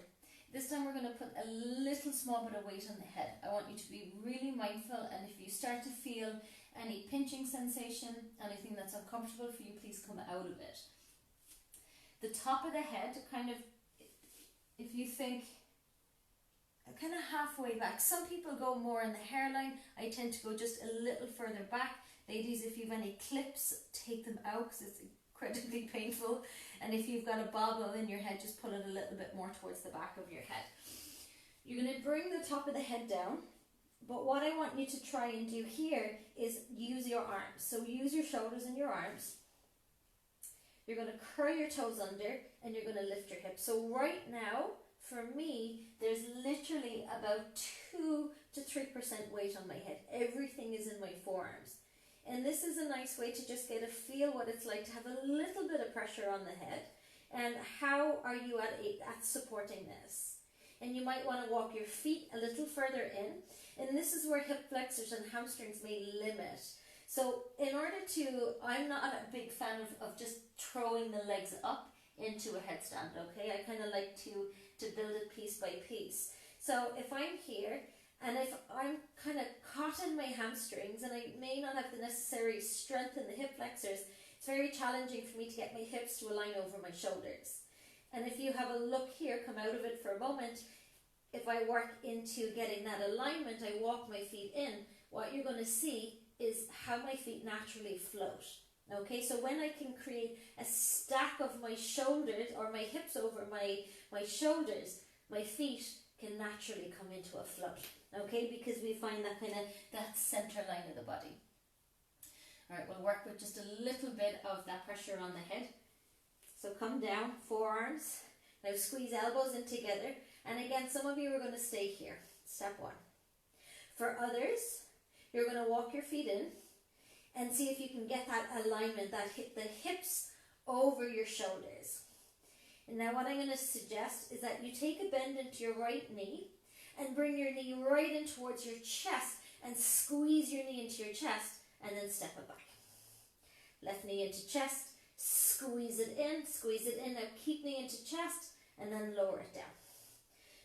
This time we're going to put a little small bit of weight on the head. I want you to be really mindful, and if you start to feel any pinching sensation, anything that's uncomfortable for you, please come out of it. The top of the head, kind of, if you think, kind of halfway back. Some people go more in the hairline. I tend to go just a little further back. Ladies, if you have any clips, take them out because it's incredibly painful. And if you've got a bobble in your head, just pull it a little bit more towards the back of your head. You're going to bring the top of the head down. But what I want you to try and do here is use your arms. So use your shoulders and your arms. You're going to curl your toes under and you're going to lift your hips. So right now, for me, there's literally about 2 to 3% weight on my head. Everything is in my forearms. And this is a nice way to just get a feel what it's like to have a little bit of pressure on the head. And how are you at supporting this? And you might want to walk your feet a little further in. And this is where hip flexors and hamstrings may limit. So in order to, I'm not a big fan of just throwing the legs up into a headstand, okay? I kind of like to build it piece by piece. So if I'm here, and if I'm kind of caught in my hamstrings and I may not have the necessary strength in the hip flexors, it's very challenging for me to get my hips to align over my shoulders. And if you have a look here, come out of it for a moment, if I work into getting that alignment, I walk my feet in, what you're going to see is how my feet naturally float. Okay, so when I can create a stack of my shoulders or my hips over my shoulders, my feet can naturally come into a float. Okay, because we find that kind of that center line of the body. Alright, we'll work with just a little bit of that pressure on the head. So come down, forearms. Now squeeze elbows in together. And again, some of you are going to stay here. Step 1. For others, you're going to walk your feet in and see if you can get that alignment, that the hips over your shoulders. And now what I'm going to suggest is that you take a bend into your right knee and bring your knee right in towards your chest and squeeze your knee into your chest and then step it back. Left knee into chest, squeeze it in. Now keep knee into chest and then lower it down.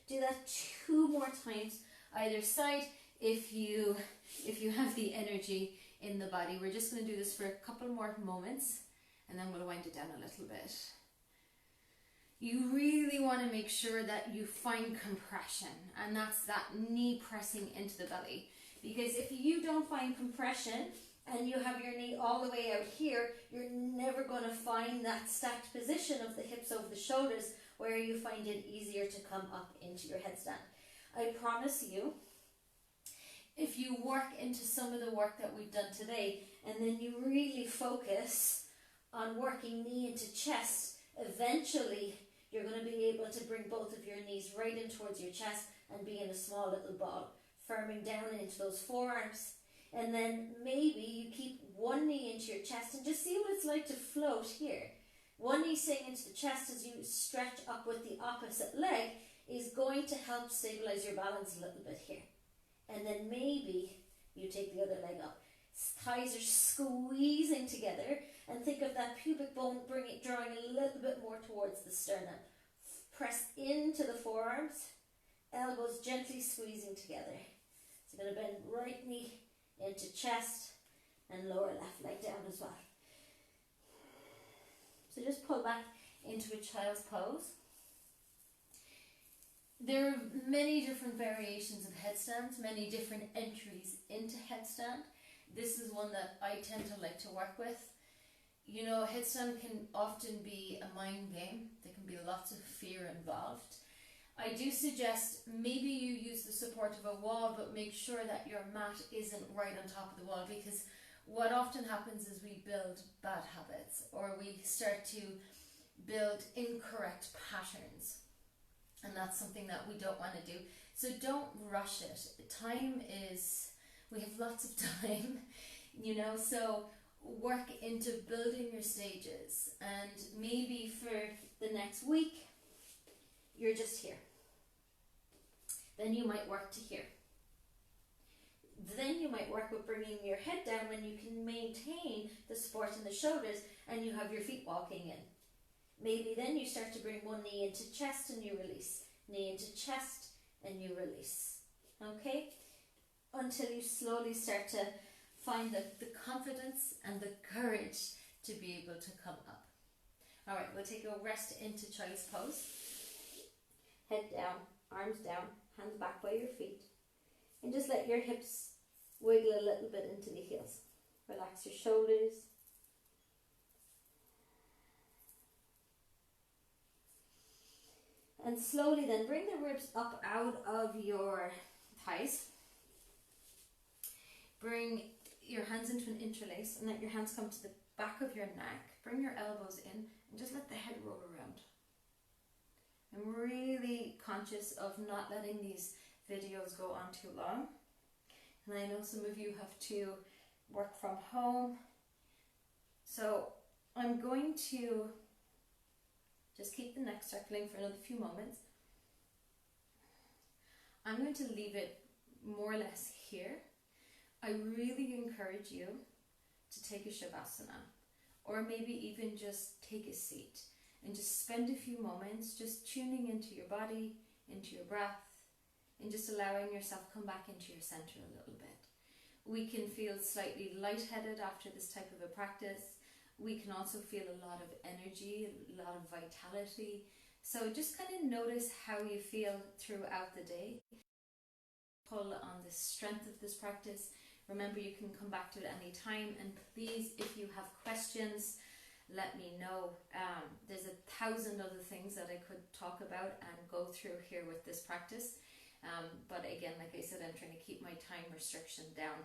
Do that 2 more times either side if you have the energy in the body. We're just going to do this for a couple more moments and then we'll wind it down a little bit. You really want to make sure that you find compression, and that's that knee pressing into the belly. Because if you don't find compression and you have your knee all the way out here, you're never going to find that stacked position of the hips over the shoulders where you find it easier to come up into your headstand. I promise you, if you work into some of the work that we've done today, and then you really focus on working knee into chest, eventually you're going to be able to bring both of your knees right in towards your chest and be in a small little ball, firming down into those forearms. And then maybe you keep one knee into your chest and just see what it's like to float here. One knee staying into the chest as you stretch up with the opposite leg is going to help stabilize your balance a little bit here. And then maybe you take the other leg up. thighs are squeezing together, and think of that pubic bone, drawing a little bit more towards the sternum. Press into the forearms, elbows gently squeezing together. So I'm going to bend right knee into chest and lower left leg down as well. So just pull back into a child's pose. There are many different variations of headstands, many different entries into headstand. This is one that I tend to like to work with. You know, headstand can often be a mind game. There can be lots of fear involved. I do suggest maybe you use the support of a wall, but make sure that your mat isn't right on top of the wall, because what often happens is we build bad habits, or we start to build incorrect patterns, and that's something that we don't want to do. So don't rush it. We have lots of time, you know, so work into building your stages, and maybe for the next week you're just here. Then you might work to here. Then you might work with bringing your head down when you can maintain the support in the shoulders and you have your feet walking in. Maybe then you start to bring one knee into chest and you release. Knee into chest and you release. Okay? Until you slowly start to find the confidence and the courage to be able to come up. Alright, we'll take a rest into child's pose. Head down, arms down, hands back by your feet. And just let your hips wiggle a little bit into the heels. Relax your shoulders. And slowly then bring the ribs up out of your thighs. Bring your hands into an interlace and let your hands come to the back of your neck. Bring your elbows in and just let the head roll around. I'm really conscious of not letting these videos go on too long. And I know some of you have to work from home. So I'm going to just keep the neck circling for another few moments. I'm going to leave it more or less here. I really encourage you to take a Shavasana, or maybe even just take a seat and just spend a few moments just tuning into your body, into your breath, and just allowing yourself come back into your center a little bit. We can feel slightly lightheaded after this type of a practice. We can also feel a lot of energy, a lot of vitality. So just kind of notice how you feel throughout the day. Pull on the strength of this practice. Remember, you can come back to it any time, and please, if you have questions, let me know. There's 1,000 other things that I could talk about and go through here with this practice. But again, like I said, I'm trying to keep my time restriction down.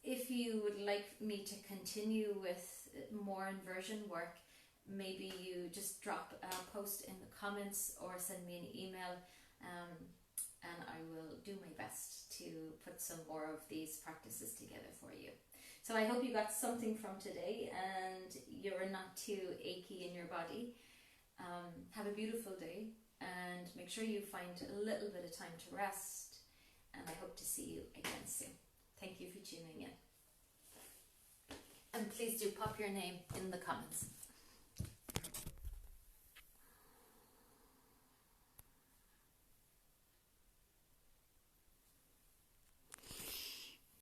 If you would like me to continue with more inversion work, maybe you just drop a post in the comments or send me an email, and I will do my best to put some more of these practices together for you. So I hope you got something from today and you're not too achy in your body. Have a beautiful day, and make sure you find a little bit of time to rest, and I hope to see you again soon. Thank you for tuning in. And please do pop your name in the comments.